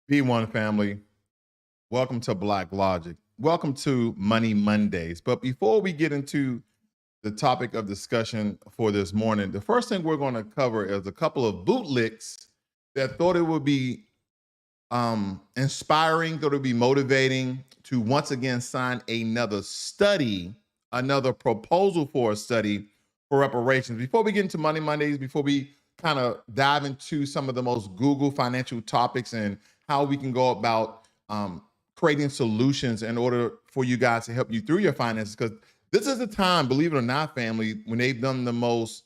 B1 family, welcome to Blacklogic. Welcome to Money Mondays. But before we get into the topic of discussion for this morning, the first thing we're going to cover is a couple of bootlicks that thought it would be inspiring, thought it would be motivating to once again sign another study, another proposal for a study for reparations. Before we get into Money Mondays, before we kind of dive into some of the most Google financial topics and how we can go about creating solutions in order for you guys to help you through your finances, because this is the time, believe it or not, family, when they've done the most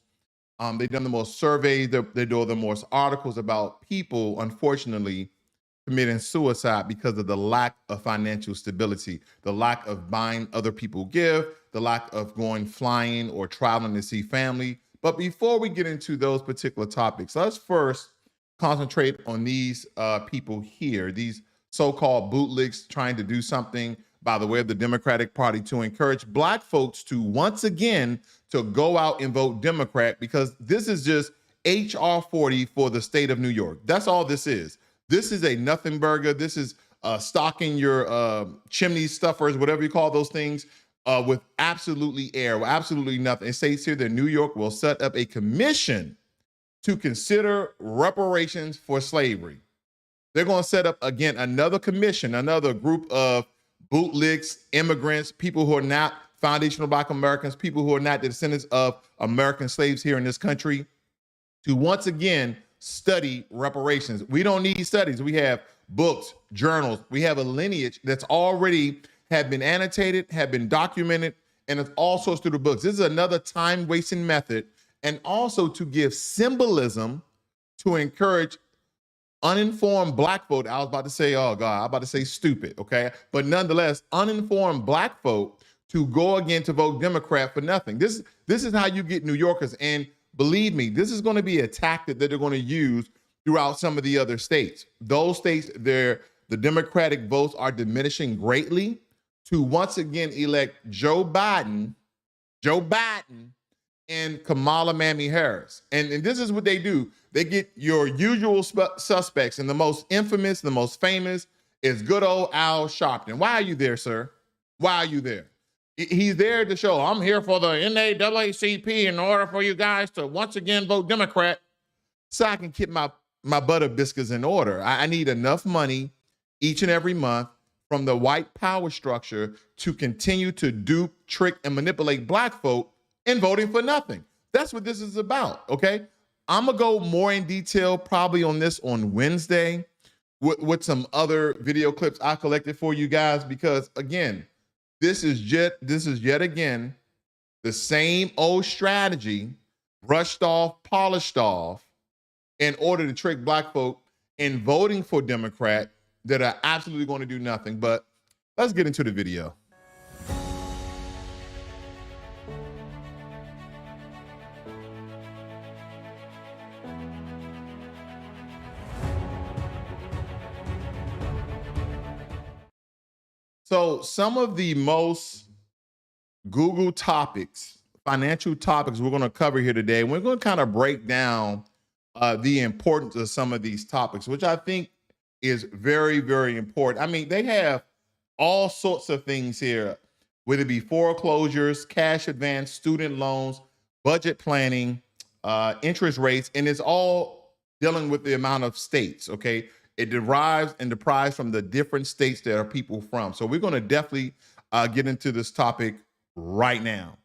surveys, they do the most articles about people, unfortunately, committing suicide because of the lack of financial stability, the lack of buying other people give, the lack of going flying or traveling to see family. But before we get into those particular topics, let's first concentrate on these people here, these so-called bootlegs trying to do something by the way of the Democratic Party to encourage Black folks to once again to go out and vote Democrat, because this is just HR 40 for the state of New York. That's all this is. This is a nothing burger. This is stocking your chimney stuffers, whatever you call those things, with absolutely absolutely nothing. It states here that New York will set up a commission to consider reparations for slavery. They're going to set up, again, another commission, another group of bootlegs, immigrants, people who are not foundational Black Americans, people who are not the descendants of American slaves here in this country, to once again study reparations. We don't need studies. We have books, journals. We have a lineage that's already have been annotated, have been documented, and it's all sorts through the books. This is another time-wasting method, and also to give symbolism to encourage uninformed Black folk. I was about to say, oh God, I'm about to say stupid, okay? But nonetheless, uninformed Black folk to go again to vote Democrat for nothing. This is how you get New Yorkers. And believe me, this is going to be a tactic that they're going to use throughout some of the other states. Those states, the Democratic votes are diminishing greatly to once again elect Joe Biden, and Kamala Mammy Harris. And this is what they do. They get your usual suspects, and the most infamous, the most famous is good old Al Sharpton. Why are you there, sir? Why are you there? He's there to show, I'm here for the NAACP in order for you guys to once again vote Democrat so I can keep my butter biscuits in order. I need enough money each and every month from the white power structure to continue to dupe, trick, and manipulate Black folk in voting for nothing. That's what this is about, okay? I'm gonna go more in detail probably on this on Wednesday with some other video clips I collected for you guys, because again, this is yet again the same old strategy, brushed off, polished off, in order to trick Black folk in voting for Democrat that are absolutely going to do nothing. But let's get into the video. So some of the most Google topics, financial topics we're going to cover here today, we're going to kind of break down the importance of some of these topics, which I think is very, very important. I mean, they have all sorts of things here, whether it be foreclosures, cash advance, student loans, budget planning, interest rates, and it's all dealing with the amount of states, okay? It derives and deprives from the different states that are people from. So we're going to definitely get into this topic right now.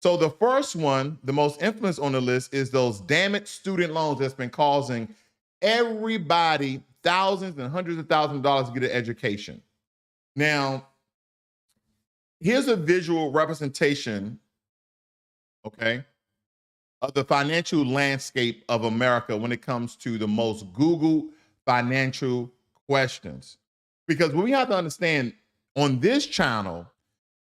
So the first one, the most infamous on the list, is those damn it student loans that's been causing everybody thousands and hundreds of thousands of dollars to get an education. Now, here's a visual representation, okay, of the financial landscape of America when it comes to the most Googled financial questions. Because what we have to understand, on this channel,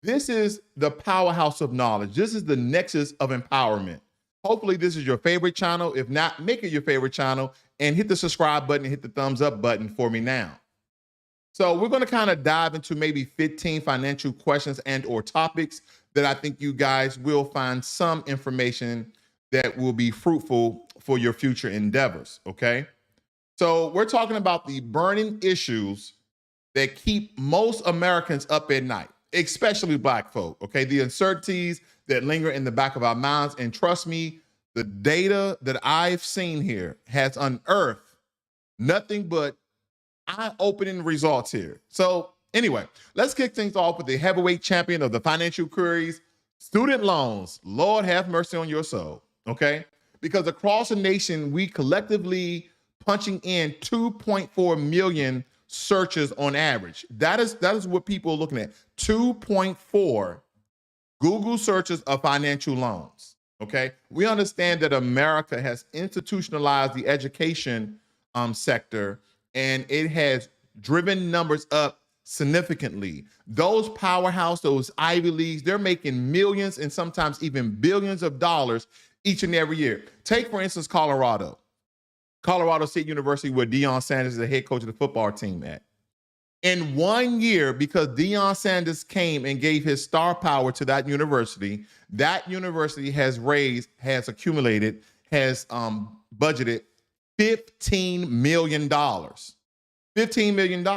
this is the powerhouse of knowledge. This is the nexus of empowerment. Hopefully this is your favorite channel. If not, make it your favorite channel and hit the subscribe button and hit the thumbs up button for me now. So we're going to kind of dive into maybe 15 financial questions and or topics that I think you guys will find some information that will be fruitful for your future endeavors, okay? So we're talking about the burning issues that keep most Americans up at night, especially black folk, okay? The uncertainties that linger in the back of our minds. And trust me, the data that I've seen here has unearthed nothing but eye-opening results here. So anyway, let's kick things off with the heavyweight champion of the financial queries, student loans. Lord have mercy on your soul, okay? Because across the nation, we collectively punching in 2.4 million searches on average. That is what people are looking at. 2.4 Google searches of financial loans. Okay. We understand that America has institutionalized the education sector, and it has driven numbers up significantly. Those powerhouse, those Ivy Leagues, they're making millions and sometimes even billions of dollars each and every year. Take, for instance, Colorado State University, where Deion Sanders is the head coach of the football team at. In 1 year, because Deion Sanders came and gave his star power to that university has accumulated, has budgeted $15 million. $15 million.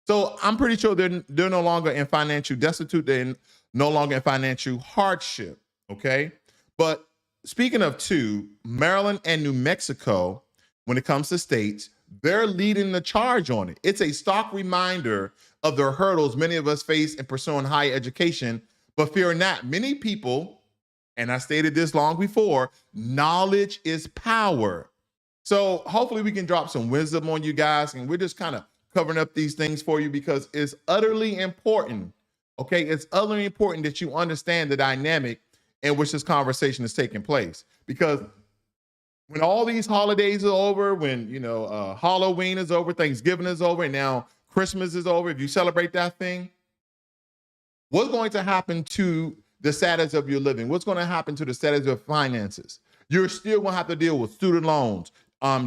So I'm pretty sure they're no longer in financial destitute. They're no longer in financial hardship, okay? But speaking of two, Maryland and New Mexico, when it comes to states, they're leading the charge on it. It's a stark reminder of the hurdles many of us face in pursuing higher education. But fear not, many people, and I stated this long before, knowledge is power. So hopefully we can drop some wisdom on you guys, and we're just kind of covering up these things for you because it's utterly important, okay? It's utterly important that you understand the dynamic in which this conversation is taking place. Because when all these holidays are over, when, Halloween is over, Thanksgiving is over, and now Christmas is over, if you celebrate that thing, what's going to happen to the status of your living? What's going to happen to the status of your finances? You're still going to have to deal with student loans,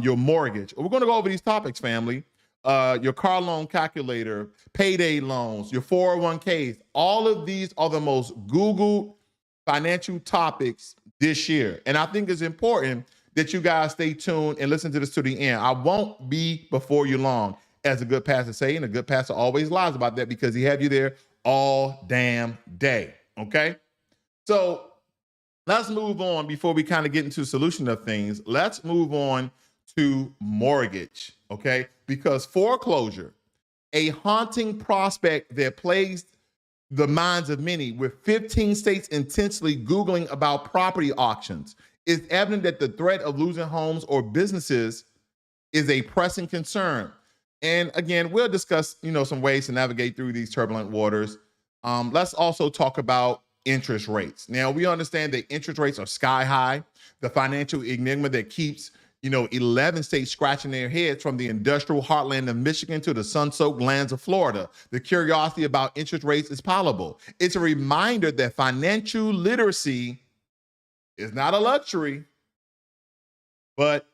your mortgage. We're going to go over these topics, family. Your car loan calculator, payday loans, your 401ks. All of these are the most Googled financial topics this year. And I think it's important that you guys stay tuned and listen to this to the end. I won't be before you long, as a good pastor say, and a good pastor always lies about that because he have you there all damn day, okay? So let's move on before we kind of get into the solution of things. Let's move on to mortgage, okay? Because foreclosure, a haunting prospect that plagues the minds of many, with 15 states intensely Googling about property auctions, it's evident that the threat of losing homes or businesses is a pressing concern. And again, we'll discuss, some ways to navigate through these turbulent waters. Let's also talk about interest rates. Now, we understand that interest rates are sky high. The financial enigma that keeps, 11 states scratching their heads, from the industrial heartland of Michigan to the sun-soaked lands of Florida. The curiosity about interest rates is palpable. It's a reminder that financial literacy is not a luxury, but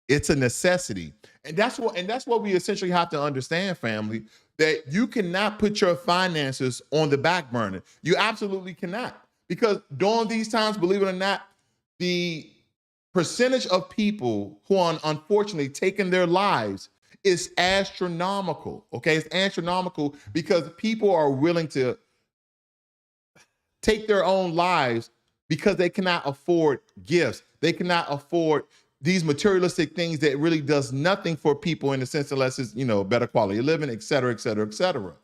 it's a necessity. And that's what we essentially have to understand, family, that you cannot put your finances on the back burner. You absolutely cannot. Because during these times, believe it or not, the percentage of people who are unfortunately taking their lives is astronomical, okay? It's astronomical because people are willing to take their own lives because they cannot afford gifts. They cannot afford these materialistic things that really does nothing for people in a sense, unless it's, better quality of living, et cetera, et cetera, et cetera.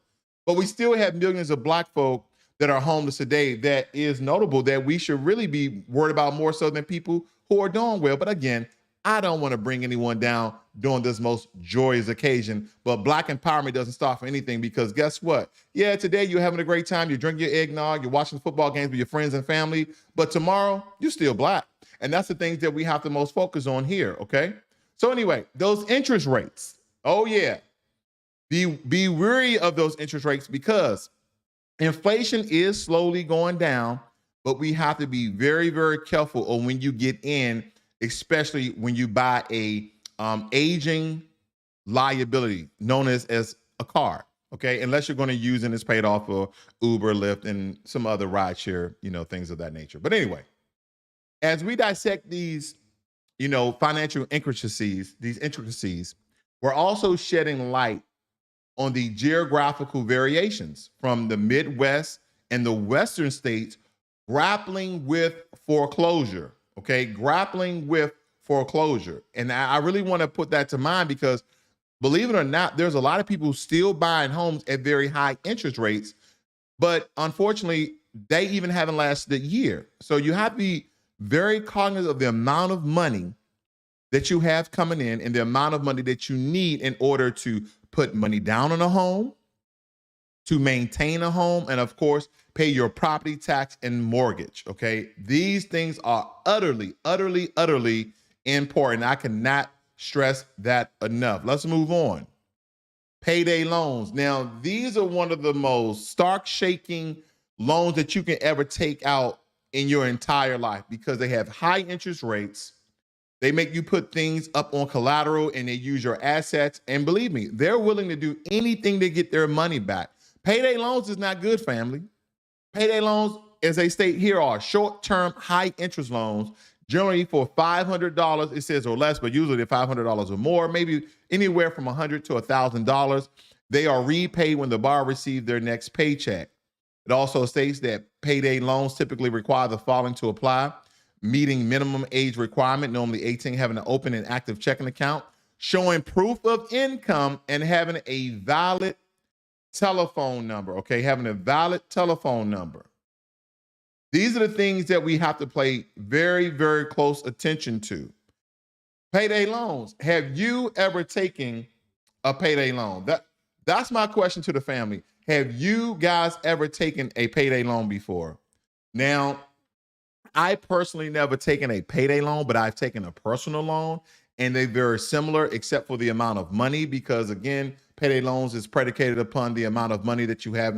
But we still have millions of Black folk that are homeless today. That is notable, that we should really be worried about more so than people who are doing well. But again, I don't want to bring anyone down during this most joyous occasion, but Black empowerment doesn't stop for anything, because guess what? Yeah, today you're having a great time. You're drinking your eggnog. You're watching football games with your friends and family. But tomorrow, you're still Black. And that's the things that we have to most focus on here, okay? So anyway, those interest rates. Oh, yeah. Be wary of those interest rates, because inflation is slowly going down, but we have to be very, very careful of when you get in, especially when you buy a aging liability known as a car, okay? Unless you're going to use and it's paid off for Uber, Lyft, and some other rideshare, things of that nature. But anyway, as we dissect these financial intricacies, these intricacies, we're also shedding light on the geographical variations from the Midwest and the Western states grappling with foreclosure, okay? Grappling with foreclosure. And I really want to put that to mind because believe it or not, there's a lot of people still buying homes at very high interest rates, but unfortunately, they even haven't lasted a year. So you have to be very cognizant of the amount of money that you have coming in and the amount of money that you need in order to put money down on a home, to maintain a home, and of course, pay your property tax and mortgage, okay? These things are utterly, utterly, utterly important. I cannot stress that enough. Let's move on. Payday loans. Now, these are one of the most stark shaking loans that you can ever take out in your entire life because they have high interest rates. They make you put things up on collateral and they use your assets. And believe me, they're willing to do anything to get their money back. Payday loans is not good, family. Payday loans, as they state here, are short-term, high-interest loans, generally for $500, it says, or less, but usually they're $500 or more, maybe anywhere from $100 to $1,000. They are repaid when the borrower receives their next paycheck. It also states that payday loans typically require the following to apply: meeting minimum age requirement, normally 18, having an open and active checking account, showing proof of income, and having a valid telephone number, okay? Having a valid telephone number. These are the things that we have to pay very, very close attention to. Payday loans. Have you ever taken a payday loan? That's my question to the family. Have you guys ever taken a payday loan before? Now, I personally never taken a payday loan, but I've taken a personal loan, and they're very similar except for the amount of money because, again, payday loans is predicated upon the amount of money that you have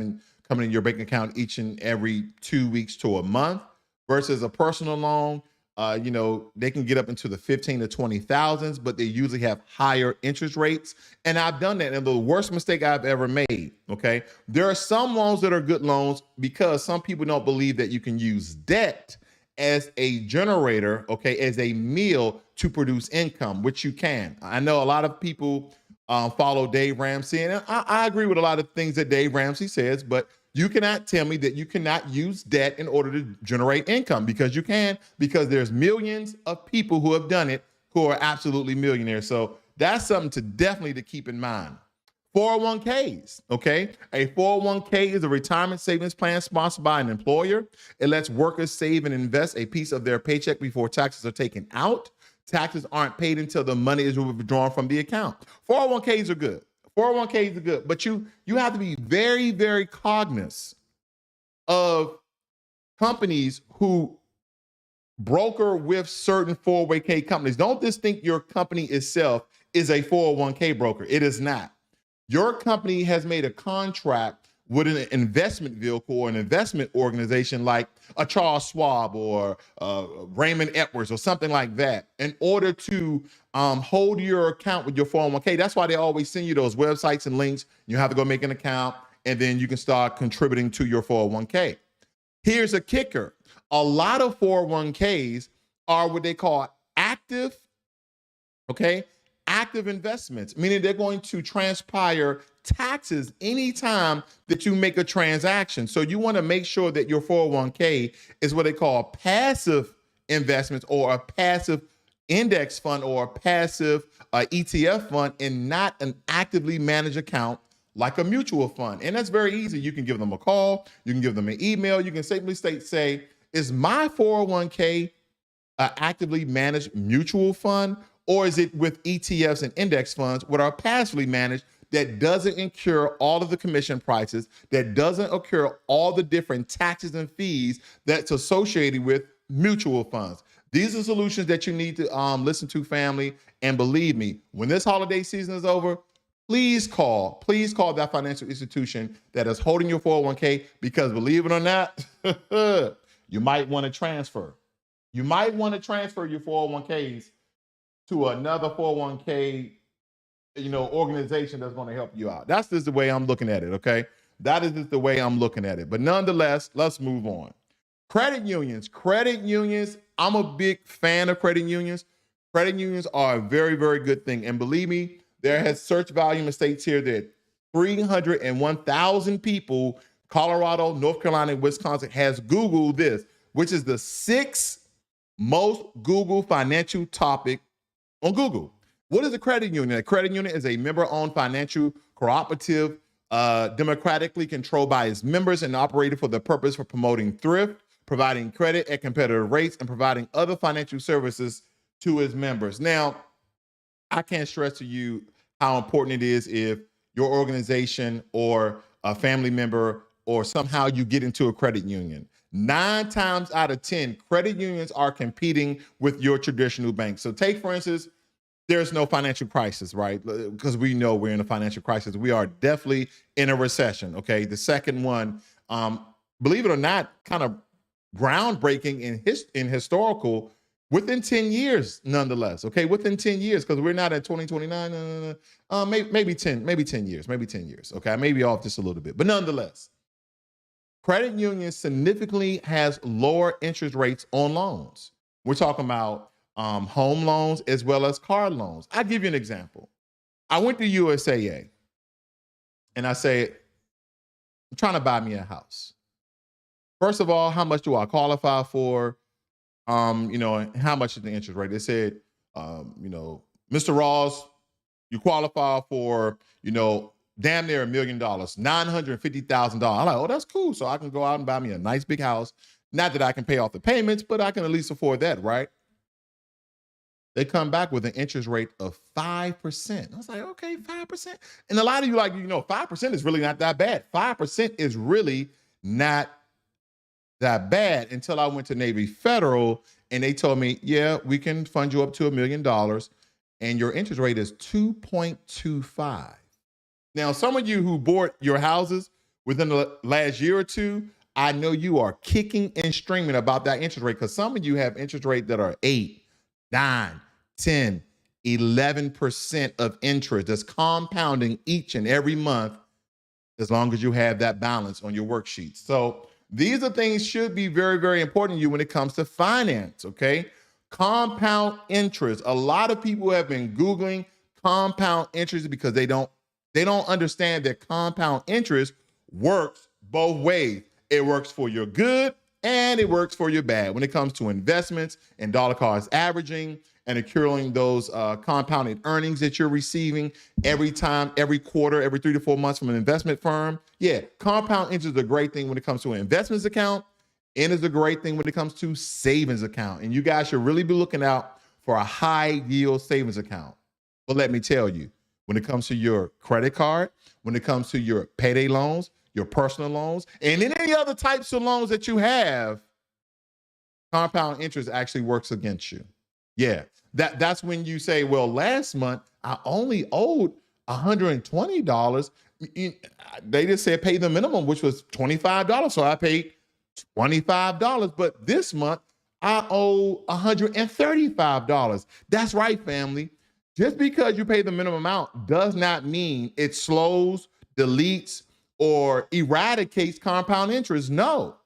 coming in your bank account each and every 2 weeks to a month versus a personal loan. They can get up into the 15 to 20 thousands, but they usually have higher interest rates. And I've done that. And the worst mistake I've ever made, okay? There are some loans that are good loans because some people don't believe that you can use debt as a generator, okay, as a meal to produce income, which you can. I know a lot of people follow Dave Ramsey, and I agree with a lot of things that Dave Ramsey says, but you cannot tell me that you cannot use debt in order to generate income, because you can, because there's millions of people who have done it who are absolutely millionaires. So that's something to keep in mind. 401ks, okay? A 401k is a retirement savings plan sponsored by an employer. It lets workers save and invest a piece of their paycheck before taxes are taken out. Taxes aren't paid until the money is withdrawn from the account. 401ks are good. 401ks are good, but you have to be very, very cognizant of companies who broker with certain 401k companies. Don't just think your company itself is a 401k broker. It is not. Your company has made a contract with an investment vehicle or an investment organization like a Charles Schwab or Raymond Edwards or something like that in order to hold your account with your 401k. That's why they always send you those websites and links. You have to go make an account, and then you can start contributing to your 401k. Here's a kicker. A lot of 401ks are what they call active, okay? Active investments, meaning they're going to transpire taxes anytime that you make a transaction. So you want to make sure that your 401k is what they call passive investments, or a passive index fund, or a passive ETF fund, and not an actively managed account like a mutual fund. And that's very easy. You can give them a call, you can give them an email, you can simply say, is my 401k actively managed mutual fund, or is it with ETFs and index funds what are passively managed that doesn't incur all of the commission prices, that doesn't incur all the different taxes and fees that's associated with mutual funds? These are solutions that you need to listen to, family. And believe me, when this holiday season is over, please call that financial institution that is holding your 401k, because believe it or not, you might want to transfer. You might want to transfer your 401ks to another 401k, organization that's going to help you out. That's just the way I'm looking at it, okay? That is just the way I'm looking at it. But nonetheless, let's move on. Credit unions. I'm a big fan of credit unions. Credit unions are a very, very good thing. And believe me, there has search volume in states here that 301,000 people, Colorado, North Carolina, and Wisconsin, has Googled this, which is the sixth most Googled financial topic on Google. What is a credit union? A credit union is a member-owned financial cooperative, democratically controlled by its members and operated for the purpose of promoting thrift, providing credit at competitive rates, and providing other financial services to its members. Now, I can't stress to you how important it is if your organization or a family member or somehow you get into a credit union. 9 times out of 10, credit unions are competing with your traditional bank. So take, for instance, there's no financial crisis, right? Because we know we're in a financial crisis. We are definitely in a recession, okay? The second one, believe it or not, kind of groundbreaking in historical, within 10 years, nonetheless, okay? Within 10 years, because we're not at 2029, maybe 10 years, okay? I may be off just a little bit, but nonetheless, credit unions significantly has lower interest rates on loans. We're talking about home loans as well as car loans. I'll give you an example. I went to USAA and I said, I'm trying to buy me a house. First of all, how much do I qualify for? How much is the interest rate? They said, Mr. Ross, you qualify for, damn near $1 million, $950,000. I'm like, oh, that's cool. So I can go out and buy me a nice big house. Not that I can pay off the payments, but I can at least afford that, right? They come back with an interest rate of 5%. I was like, okay, 5%. And a lot of you 5% is really not that bad. 5% is really not that bad until I went to Navy Federal and they told me, yeah, we can fund you up to $1 million and your interest rate is 2.25. Now, some of you who bought your houses within the last year or two, I know you are kicking and screaming about that interest rate because some of you have interest rates that are 8, 9, 10, 11% of interest that's compounding each and every month as long as you have that balance on your worksheets. So these are things should be very, very important to you when it comes to finance, okay? Compound interest. A lot of people have been Googling compound interest because they don't understand that compound interest works both ways. It works for your good and it works for your bad when it comes to investments and dollar cost averaging and accruing those compounded earnings that you're receiving every time, every quarter, every 3 to 4 months from an investment firm. Yeah, compound interest is a great thing when it comes to an investments account, and is a great thing when it comes to savings account. And you guys should really be looking out for a high yield savings account. But let me tell you, when it comes to your credit card, when it comes to your payday loans, your personal loans, and any other types of loans that you have, compound interest actually works against you. Yeah, that's when you say, well, last month I only owed $120. They just said pay the minimum, which was $25. So I paid $25. But this month I owe $135. That's right, family. Just because you pay the minimum amount does not mean it slows, deletes, or eradicates compound interest. No,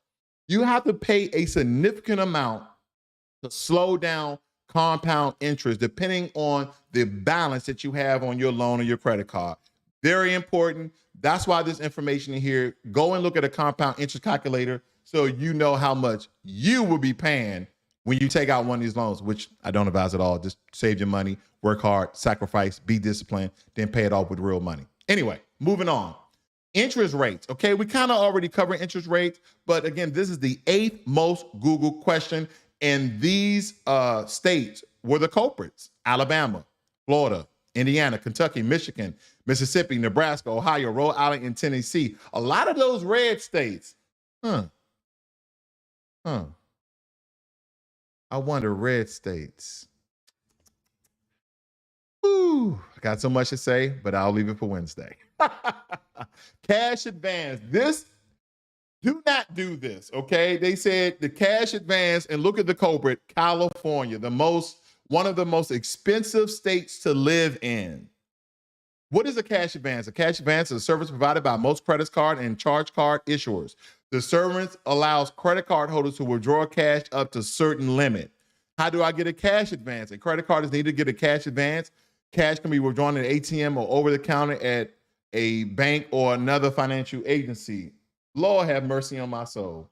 you have to pay a significant amount to slow down compound interest, depending on the balance that you have on your loan or your credit card. Very important. That's why this information in here, go and look at a compound interest calculator so you know how much you will be paying when you take out one of these loans, which I don't advise at all. Just save your money, work hard, sacrifice, be disciplined, then pay it off with real money. Anyway, moving on. Interest rates. Okay, we kind of already covered interest rates, but again, this is the 8th most Googled question. And these states were the culprits: Alabama, Florida, Indiana, Kentucky, Michigan, Mississippi, Nebraska, Ohio, Rhode Island, and Tennessee. A lot of those red states. I wonder, red states. Ooh, I got so much to say, but I'll leave it for Wednesday. Cash advance. Do not do this, okay? They said the cash advance, and look at the culprit, California, one of the most expensive states to live in. What is a cash advance? A cash advance is a service provided by most credit card and charge card issuers. The service allows credit card holders to withdraw cash up to a certain limit. How do I get a cash advance? A credit card is needed to get a cash advance. Cash can be withdrawn at an ATM or over the counter at a bank or another financial agency. Lord have mercy on my soul.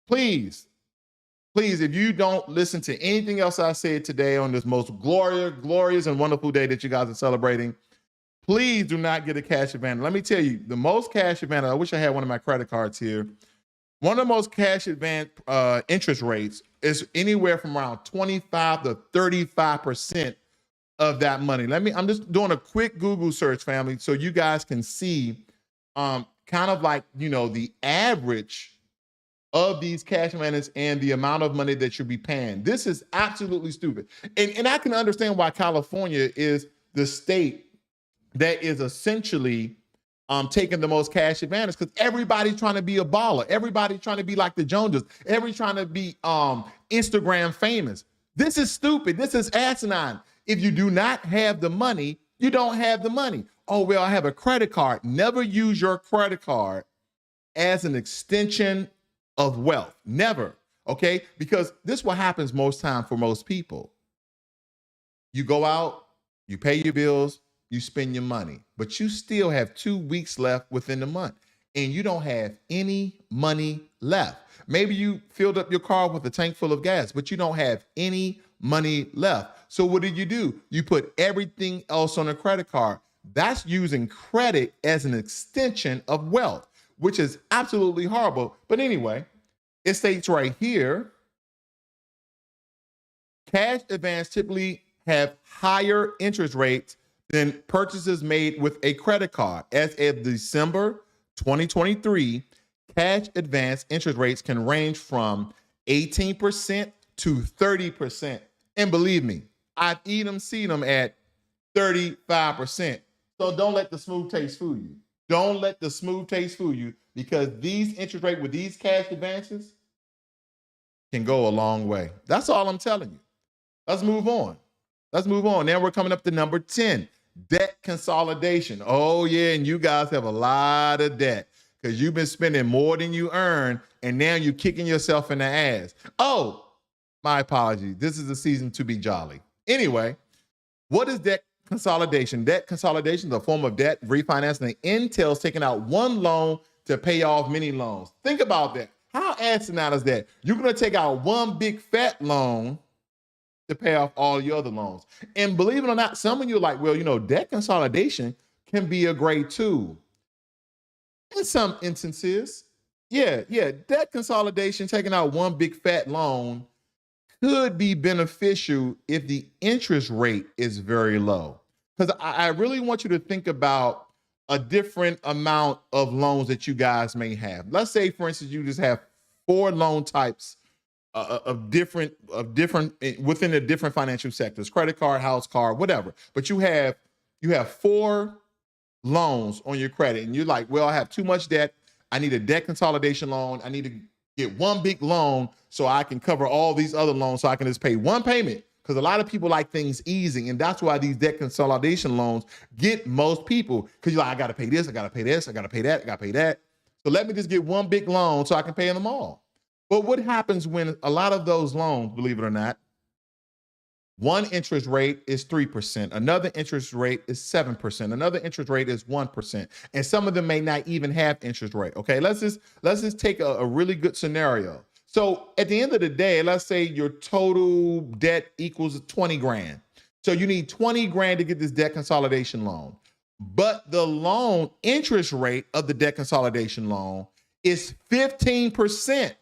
Please, please, if you don't listen to anything else I said today on this most glorious and wonderful day that you guys are celebrating, please do not get a cash advance. Let me tell you, the most cash advance, I wish I had one of my credit cards here. One of the most cash advance interest rates is anywhere from around 25 to 35% of that money. I'm just doing a quick Google search, family, so you guys can see kind of like, the average of these cash advances and the amount of money that you'll be paying. This is absolutely stupid. And I can understand why California is the state that is essentially taking the most cash advantage, because everybody's trying to be a baller. Everybody's trying to be like the Joneses. Everybody's trying to be Instagram famous. This is stupid. This is asinine. If you do not have the money, you don't have the money. Oh, well, I have a credit card. Never use your credit card as an extension of wealth. Never, okay? Because this is what happens most time for most people. You go out, you pay your bills, you spend your money, but you still have 2 weeks left within the month and you don't have any money left. Maybe you filled up your car with a tank full of gas, but you don't have any money left. So what do? You put everything else on a credit card. That's using credit as an extension of wealth, which is absolutely horrible. But anyway, it states right here, cash advance typically have higher interest rates than purchases made with a credit card. As of December 2023, cash advance interest rates can range from 18% to 30%. And believe me, I've seen them at 35%. So don't let the smooth taste fool you. Don't let the smooth taste fool you, because these interest rates with these cash advances can go a long way. That's all I'm telling you. Let's move on. Now we're coming up to number 10. Debt consolidation. Oh, yeah, and you guys have a lot of debt because you've been spending more than you earn, and now you're kicking yourself in the ass. Oh, my apologies. This is the season to be jolly. Anyway, what is debt consolidation? Debt consolidation is a form of debt refinancing that entails taking out one loan to pay off many loans. Think about that. How asinine is that? You're going to take out one big fat loan to pay off all your other loans. And believe it or not, some of you are like, well, debt consolidation can be a great tool. In some instances, yeah, debt consolidation, taking out one big fat loan, could be beneficial if the interest rate is very low. Because I really want you to think about a different amount of loans that you guys may have. Let's say, for instance, you just have 4 loan types of different within the different financial sectors: credit card, house, car, whatever. But you have 4 loans on your credit, and you're like, well, I have too much debt. I need a debt consolidation loan. I need to get one big loan so I can cover all these other loans, so I can just pay one payment. Because a lot of people like things easy, and that's why these debt consolidation loans get most people. Because you're like, I got to pay this, I got to pay this, I got to pay that, I got to pay that. So let me just get one big loan so I can pay them all. But what happens when a lot of those loans, believe it or not, one interest rate is 3%, another interest rate is 7%, another interest rate is 1%, and some of them may not even have interest rate. Okay, let's just take a really good scenario. So at the end of the day, let's say your total debt equals 20 grand. So you need 20 grand to get this debt consolidation loan. But the loan interest rate of the debt consolidation loan is 15%.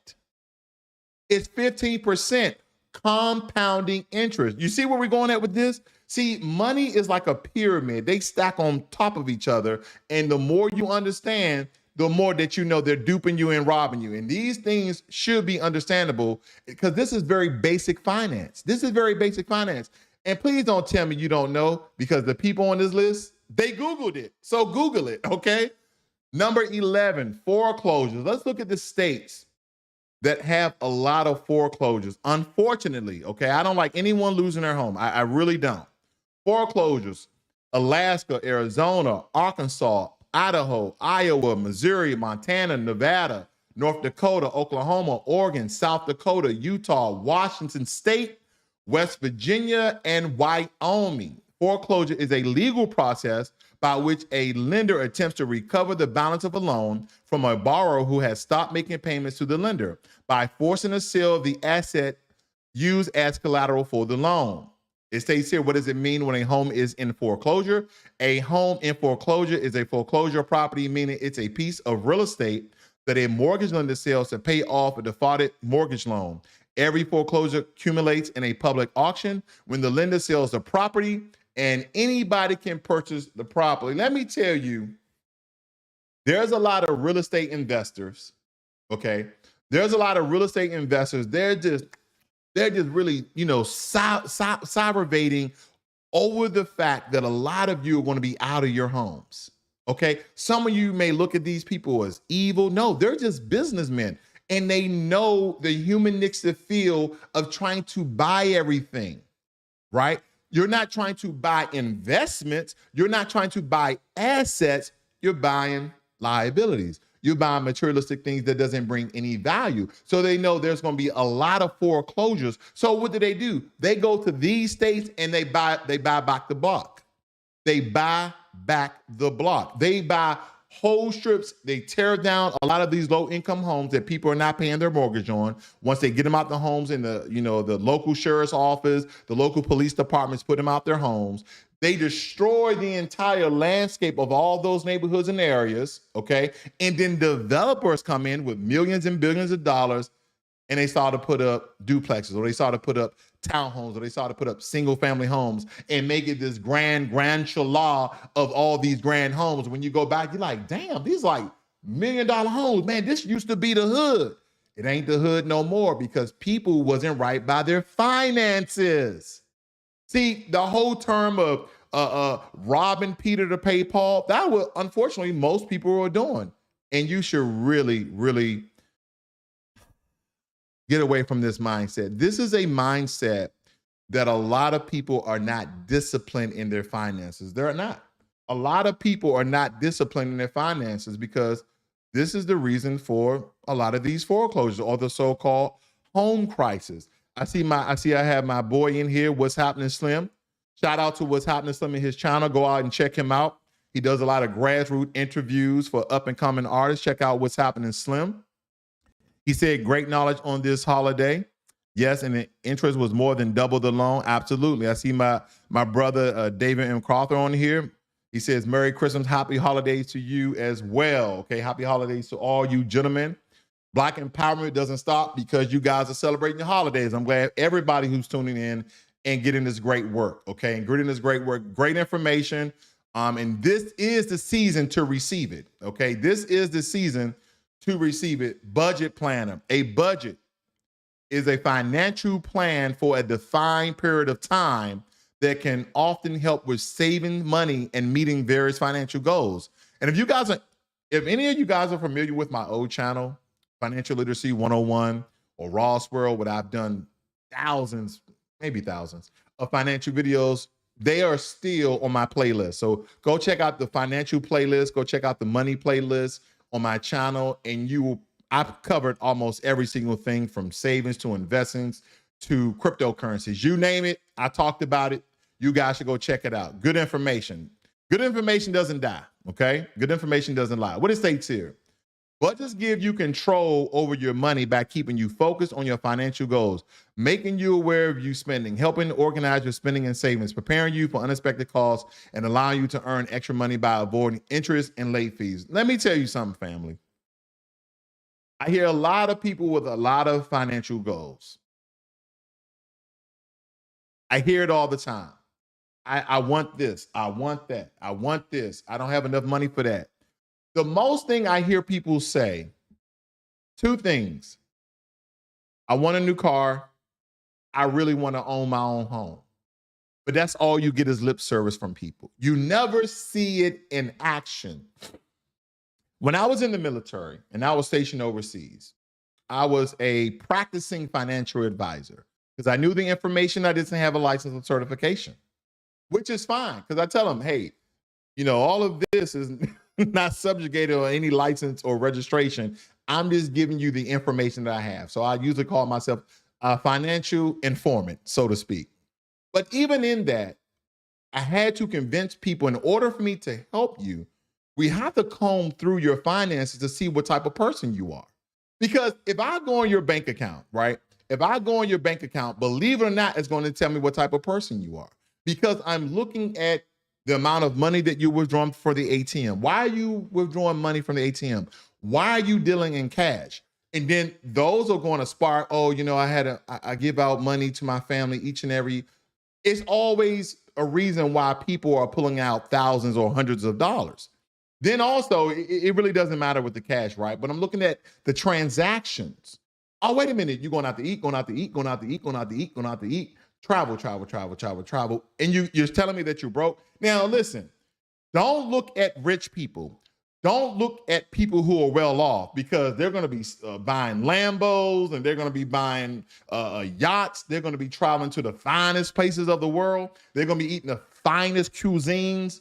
It's 15% compounding interest. You see where we're going at with this? See, money is like a pyramid. They stack on top of each other. And the more you understand, the more that you know they're duping you and robbing you. And these things should be understandable, because this is very basic finance. This is very basic finance. And please don't tell me you don't know, because the people on this list, they Googled it. So Google it, okay? Number 11, foreclosures. Let's look at the states that have a lot of foreclosures. Unfortunately, okay, I don't like anyone losing their home. I really don't. Foreclosures: Alaska, Arizona, Arkansas, Idaho, Iowa, Missouri, Montana, Nevada, North Dakota, Oklahoma, Oregon, South Dakota, Utah, Washington State, West Virginia, and Wyoming. Foreclosure is a legal process by which a lender attempts to recover the balance of a loan from a borrower who has stopped making payments to the lender by forcing a sale of the asset used as collateral for the loan. It states here, what does it mean when a home is in foreclosure? A home in foreclosure is a foreclosure property, meaning it's a piece of real estate that a mortgage lender sells to pay off a defaulted mortgage loan. Every foreclosure accumulates in a public auction when the lender sells the property, and anybody can purchase the property. Let me tell you, there's a lot of real estate investors, okay? There's a lot of real estate investors. They're just really, salivating over the fact that a lot of you are going to be out of your homes, okay? Some of you may look at these people as evil. No, they're just businessmen, and they know the humanistic feel of trying to buy everything, right? You're not trying to buy investments. You're not trying to buy assets. You're buying liabilities. You're buying materialistic things that doesn't bring any value. So they know there's going to be a lot of foreclosures. So what do? They go to these states and they buy back the block. They buy back the block. They buy whole strips. They tear down a lot of these low-income homes that people are not paying their mortgage on. Once they get them out the homes in the local sheriff's office, the local police departments put them out their homes. They destroy the entire landscape of all those neighborhoods and areas, okay? And then developers come in with millions and billions of dollars, and they start to put up duplexes, or they start to put up townhomes, or they start to put up single-family homes and make it this grand chala of all these grand homes. When you go back, you're like, damn, these like $1 million homes. Man, this used to be the hood. It ain't the hood no more because people wasn't right by their finances. See, the whole term of robbing Peter to pay Paul, that was, unfortunately, most people were doing. And you should really, really get away from this mindset. This is a mindset that a lot of people are not disciplined in their finances. They're not. A lot of people are not disciplined in their finances because this is the reason for a lot of these foreclosures or the so-called home crisis. I have my boy in here, What's Happening Slim. Shout out to What's Happening Slim in his channel. Go out and check him out. He does a lot of grassroots interviews for up and coming artists. Check out What's Happening Slim. He said, great knowledge on this holiday. Yes, and the interest was more than double the loan. Absolutely. I see my brother, David M. Crawford on here. He says, Merry Christmas, happy holidays to you as well. Okay, happy holidays to all you gentlemen. Black empowerment doesn't stop because you guys are celebrating your holidays. I'm glad everybody who's tuning in and getting this great work, okay? And getting this great work, great information. And this is the season to receive it, okay? This is the season to receive it. Budget planner. A budget is a financial plan for a defined period of time that can often help with saving money and meeting various financial goals. And if any of you guys are familiar with my old channel, Financial Literacy 101 or Ross World, what I've done thousands, maybe thousands of financial videos, they are still on my playlist. So go check out the financial playlist, go check out the money playlist on my channel, and I've covered almost every single thing from savings to investments to cryptocurrencies. You name it, I talked about it. You guys should go check it out. Good information. Good information doesn't die, okay? Good information doesn't lie. What it states here, budgets give you control over your money by keeping you focused on your financial goals, making you aware of your spending, helping organize your spending and savings, preparing you for unexpected costs, and allowing you to earn extra money by avoiding interest and late fees. Let me tell you something, family. I hear a lot of people with a lot of financial goals. I hear it all the time. I want this. I want that. I want this. I don't have enough money for that. The most thing I hear people say, two things. I want a new car. I really want to own my own home. But that's all you get is lip service from people. You never see it in action. When I was in the military and I was stationed overseas, I was a practicing financial advisor because I knew the information. I didn't have a license or certification, which is fine because I tell them, hey, all of this is not subjugated on any license or registration. I'm just giving you the information that I have. So I usually call myself a financial informant, so to speak. But even in that, I had to convince people, in order for me to help you, we have to comb through your finances to see what type of person you are. Because if I go on your bank account, right? If I go on your bank account, believe it or not, it's going to tell me what type of person you are. Because I'm looking at the amount of money that you withdrawn for the ATM. Why are you withdrawing money from the ATM? Why are you dealing in cash? And then those are going to spark, oh, I give out money to my family each and every. It's always a reason why people are pulling out thousands or hundreds of dollars. Then also, it really doesn't matter with the cash, right? But I'm looking at the transactions. Oh, wait a minute. You're going out to eat, going out to eat, going out to eat, going out to eat, going out to eat. Travel, travel, travel, travel, travel. And you're telling me that you're broke. Now, listen, don't look at rich people. Don't look at people who are well off, because they're going to be buying Lambos, and they're going to be buying yachts. They're going to be traveling to the finest places of the world. They're going to be eating the finest cuisines.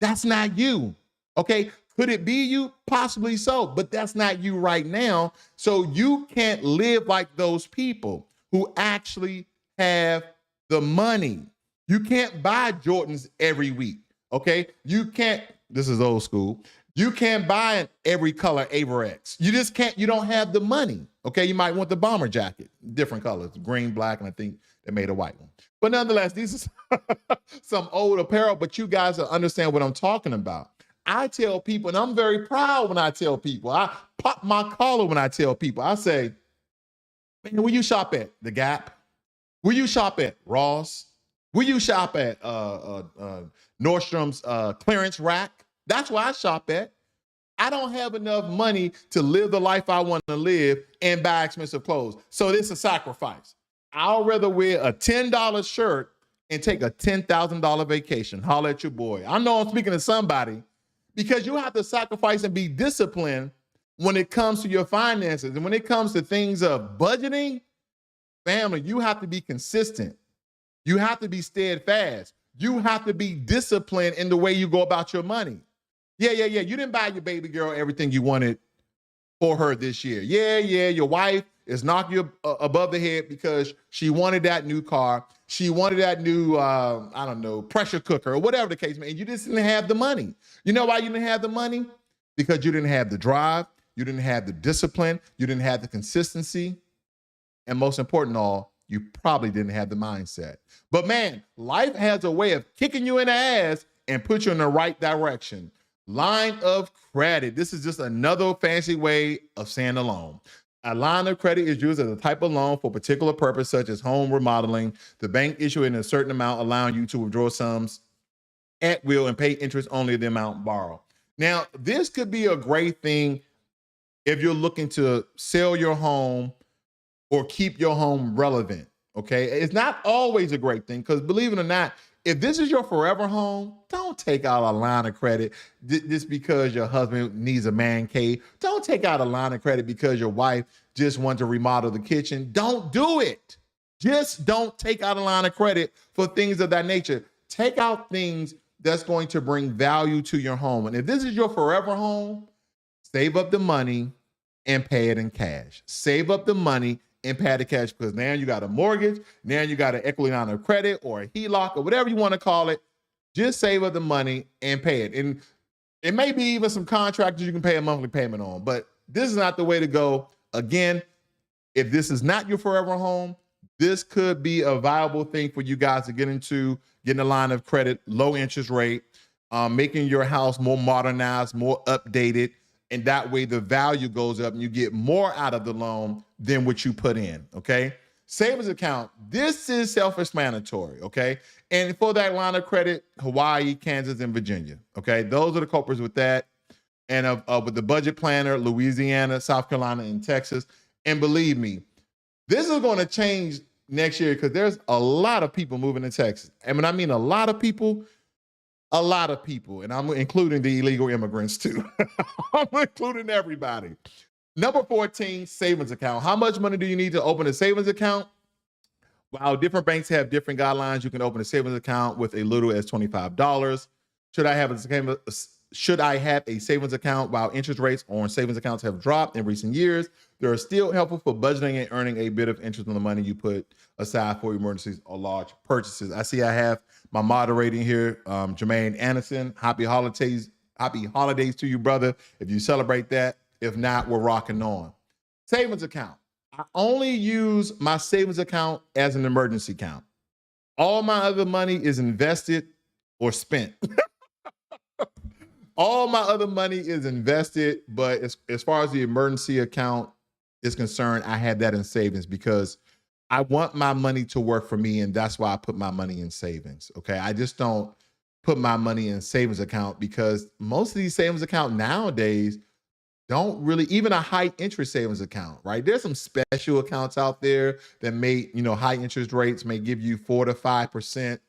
That's not you. Okay. Could it be you? Possibly so, but that's not you right now. So you can't live like those people who actually have the money. You can't buy Jordans every week. Okay. You can't, this is old school. You can't buy an every color Averex. You just can't, you don't have the money. Okay. You might want the bomber jacket, different colors, green, black, and I think they made a white one. But nonetheless, these are some old apparel, but you guys will understand what I'm talking about. I tell people, and I'm very proud when I tell people, I pop my collar when I tell people, I say, man, where you shop at? The Gap? Where you shop at? Ross? Where you shop at? Nordstrom's clearance rack? That's where I shop at. I don't have enough money to live the life I want to live and buy expensive clothes. So this is a sacrifice. I'll rather wear a $10 shirt and take a $10,000 vacation. Holler at your boy. I know I'm speaking to somebody, because you have to sacrifice and be disciplined when it comes to your finances. And when it comes to things of budgeting, family, you have to be consistent. You have to be steadfast. You have to be disciplined in the way you go about your money. Yeah. You didn't buy your baby girl everything you wanted for her this year. Yeah. Your wife is knocking you above the head because she wanted that new car. She wanted that new, pressure cooker or whatever the case may be. And you just didn't have the money. You know why you didn't have the money? Because you didn't have the drive. You didn't have the discipline. You didn't have the consistency. And most important of all, you probably didn't have the mindset. But man, life has a way of kicking you in the ass and put you in the right direction. Line of credit. This is just another fancy way of saying a loan. A line of credit is used as a type of loan for a particular purpose, such as home remodeling. The bank issuing a certain amount, allowing you to withdraw sums at will and pay interest only the amount borrowed. Now, this could be a great thing if you're looking to sell your home or keep your home relevant, okay? It's not always a great thing, because believe it or not, if this is your forever home, don't take out a line of credit just because your husband needs a man cave. Don't take out a line of credit because your wife just wants to remodel the kitchen. Don't do it. Just don't take out a line of credit for things of that nature. Take out things that's going to bring value to your home. And if this is your forever home, save up the money and pay it in cash. Save up the money and pay the cash, because now you got a mortgage, now you got an equity line of credit or a HELOC or whatever you want to call it. Just save up the money and pay it. And it may be even some contractors you can pay a monthly payment on, but this is not the way to go. Again, if this is not your forever home, this could be a viable thing for you guys to get into, getting a line of credit, low interest rate, making your house more modernized, more updated. And that way the value goes up and you get more out of the loan than what you put in, okay? Savings account, this is self-explanatory, okay? And for that line of credit, Hawaii, Kansas, and Virginia, okay? Those are the culprits with that. And with the budget planner, Louisiana, South Carolina, and Texas. And believe me, this is going to change next year, because there's a lot of people moving to Texas. And when I mean a lot of people, and I'm including the illegal immigrants too. I'm including everybody. Number 14, savings account. How much money do you need to open a savings account? While different banks have different guidelines, you can open a savings account with as little as $25. Should I have a should I have a savings account? While interest rates on savings accounts have dropped in recent years, they are still helpful for budgeting and earning a bit of interest on the money you put aside for emergencies or large purchases. I see I have my moderating here, Jermaine Anderson. Happy holidays to you, brother, if you celebrate that. If not, we're rocking on. Savings account. I only use my savings account as an emergency account. All my other money is invested or spent. All my other money is invested, but as far as the emergency account is concerned, I have that in savings because I want my money to work for me, and that's why I put my money in savings. Okay, I just don't put my money in savings account because most of these savings accounts nowadays don't really, even a high interest savings account, right? There's some special accounts out there that may, high interest rates may give you 4 to 5%.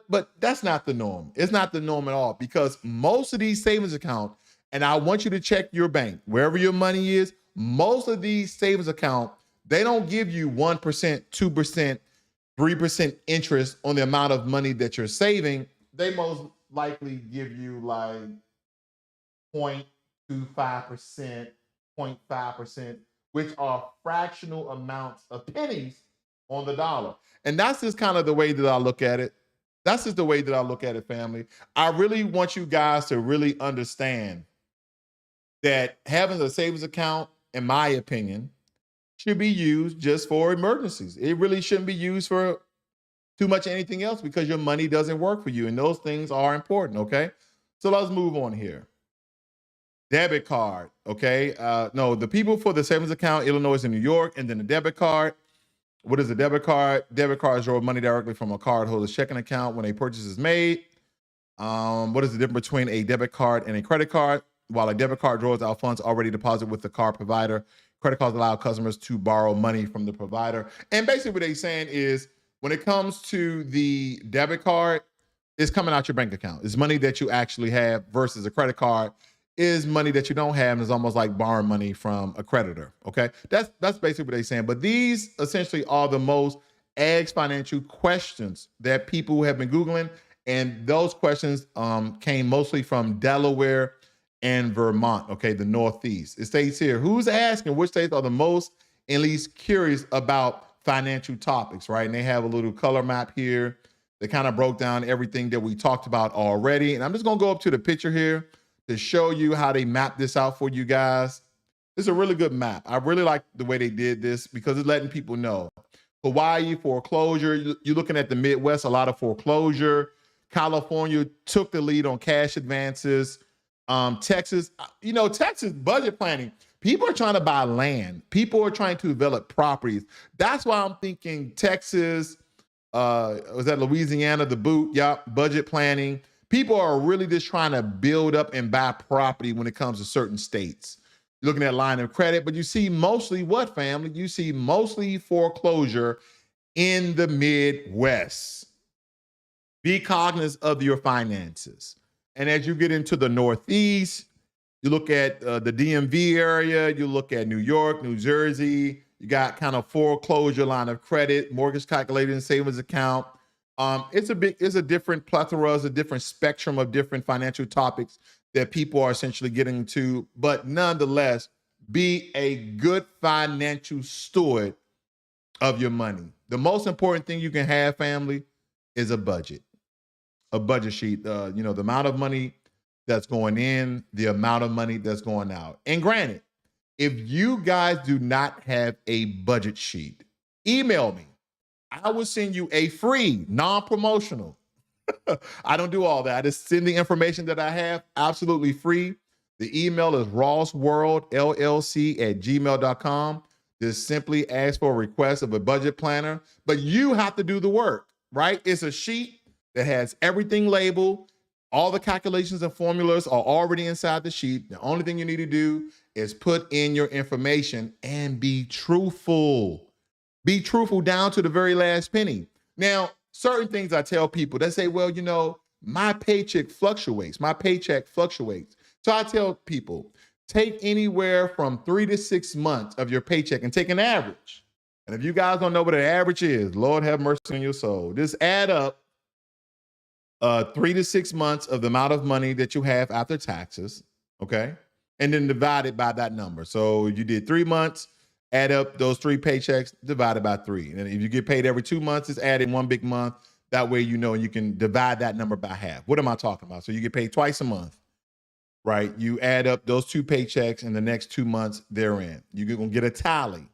But that's not the norm. It's not the norm at all because most of these savings accounts, and I want you to check your bank, wherever your money is, most of these savings accounts, they don't give you 1%, 2%, 3% interest on the amount of money that you're saving. They most likely give you like 0.25%, 0.5%, which are fractional amounts of pennies on the dollar. And that's just kind of the way that I look at it. That's just the way that I look at it, family. I really want you guys to really understand that having a savings account, in my opinion, should be used just for emergencies. It really shouldn't be used for too much anything else because your money doesn't work for you. And those things are important, okay? So let's move on here. Debit card, okay? No, the people for the savings account, Illinois and New York, and then the debit card. What is a debit card? Debit cards draw money directly from a cardholder's checking account when a purchase is made. What is the difference between a debit card and a credit card? While a debit card draws out funds already deposited with the card provider, credit cards allow customers to borrow money from the provider. And basically what they're saying is when it comes to the debit card, it's coming out your bank account. It's money that you actually have versus a credit card is money that you don't have, and it's almost like borrowing money from a creditor, okay? That's basically what they're saying. But these essentially are the most asked financial questions that people have been Googling, and those questions came mostly from Delaware and Vermont, okay, the Northeast. It states here, who's asking which states are the most and least curious about financial topics, right? And they have a little color map here that kind of broke down everything that we talked about already. And I'm just gonna go up to the picture here to show you how they map this out for you guys. It's a really good map. I really like the way they did this because it's letting people know. Hawaii, foreclosure. You're looking at the Midwest, a lot of foreclosure. California took the lead on cash advances. Texas, Texas budget planning. People are trying to buy land. People are trying to develop properties. That's why I'm thinking Texas, was that Louisiana, the boot? Yeah, budget planning. People are really just trying to build up and buy property when it comes to certain states. You're looking at line of credit, but you see mostly what, family? You see mostly foreclosure in the Midwest. Be cognizant of your finances. And as you get into the Northeast, you look at the DMV area, you look at New York, New Jersey, you got kind of foreclosure, line of credit, mortgage calculating, savings account. It's a different plethora, it's a different spectrum of different financial topics that people are essentially getting to. But nonetheless, be a good financial steward of your money. The most important thing you can have, family, is a budget sheet. The amount of money that's going in, the amount of money that's going out. And granted, if you guys do not have a budget sheet, email me. I will send you a free, non-promotional. I don't do all that. I just send the information that I have absolutely free. The email is rossworldllc@gmail.com. Just simply ask for a request of a budget planner, but you have to do the work, right? It's a sheet that has everything labeled. All the calculations and formulas are already inside the sheet. The only thing you need to do is put in your information and be truthful. Be truthful down to the very last penny. Now, certain things I tell people, they say, well, my paycheck fluctuates. So I tell people, take anywhere from 3 to 6 months of your paycheck and take an average. And if you guys don't know what an average is, Lord have mercy on your soul. Just add up 3 to 6 months of the amount of money that you have after taxes, okay? And then divide it by that number. So you did 3 months, add up those 3 paychecks, divided by 3. And if you get paid every 2 months, it's added 1 big month. That way you know you can divide that number by half. What am I talking about? So you get paid twice a month, right? You add up those 2 paychecks in the next 2 months therein. You're going to get a tally.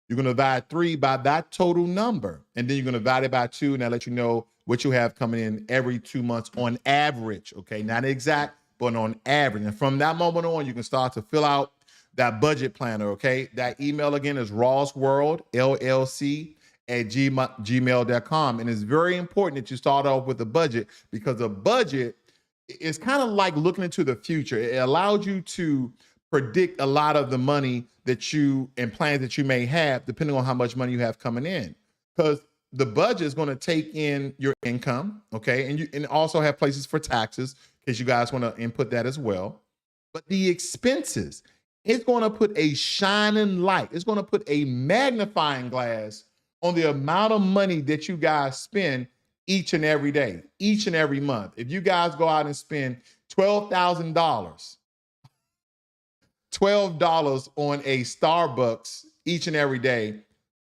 You're going to divide 3 by that total number. And then you're going to divide it by 2, and that lets you know what you have coming in every 2 months on average, okay? Not exact, but on average. And from that moment on, you can start to fill out that budget planner, okay? That email again is rawsworldllc@gmail.com. And it's very important that you start off with a budget, because a budget is kind of like looking into the future. It allows you to predict a lot of the money that you and plans that you may have, depending on how much money you have coming in. Because the budget is going to take in your income, okay? And also have places for taxes, in case you guys want to input that as well. But the expenses, it's going to put a shining light. It's going to put a magnifying glass on the amount of money that you guys spend each and every day, each and every month. If you guys go out and spend $12,000, $12 on a Starbucks each and every day,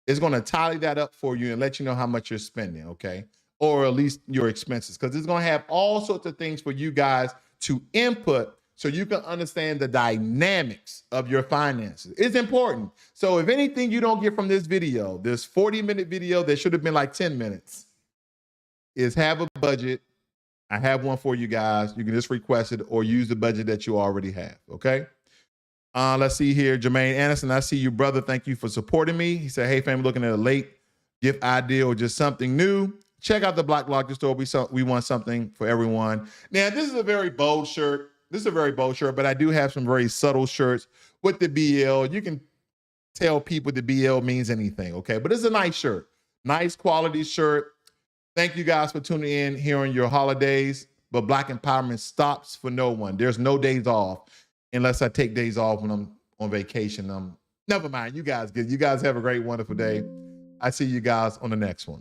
it's going to tally that up for you and let you know how much you're spending, okay? Or at least your expenses, because it's going to have all sorts of things for you guys to input so you can understand the dynamics of your finances. It's important. So if anything you don't get from this video, this 40-minute video that should have been like 10 minutes, is have a budget. I have one for you guys. You can just request it or use the budget that you already have, okay? Let's see here. Jermaine Anderson, I see you, brother. Thank you for supporting me. He said, hey, family, looking at a late gift idea or just something new. Check out the Blacklogic store. We want something for everyone. Now, this is a very bold shirt. This is a very bold shirt, but I do have some very subtle shirts with the BL. You can tell people the BL means anything, okay? But it's a nice shirt. Nice quality shirt. Thank you guys for tuning in here on your holidays. But Black Empowerment stops for no one. There's no days off. Unless I take days off when I'm on vacation. Never mind. You guys have a great, wonderful day. I see you guys on the next one.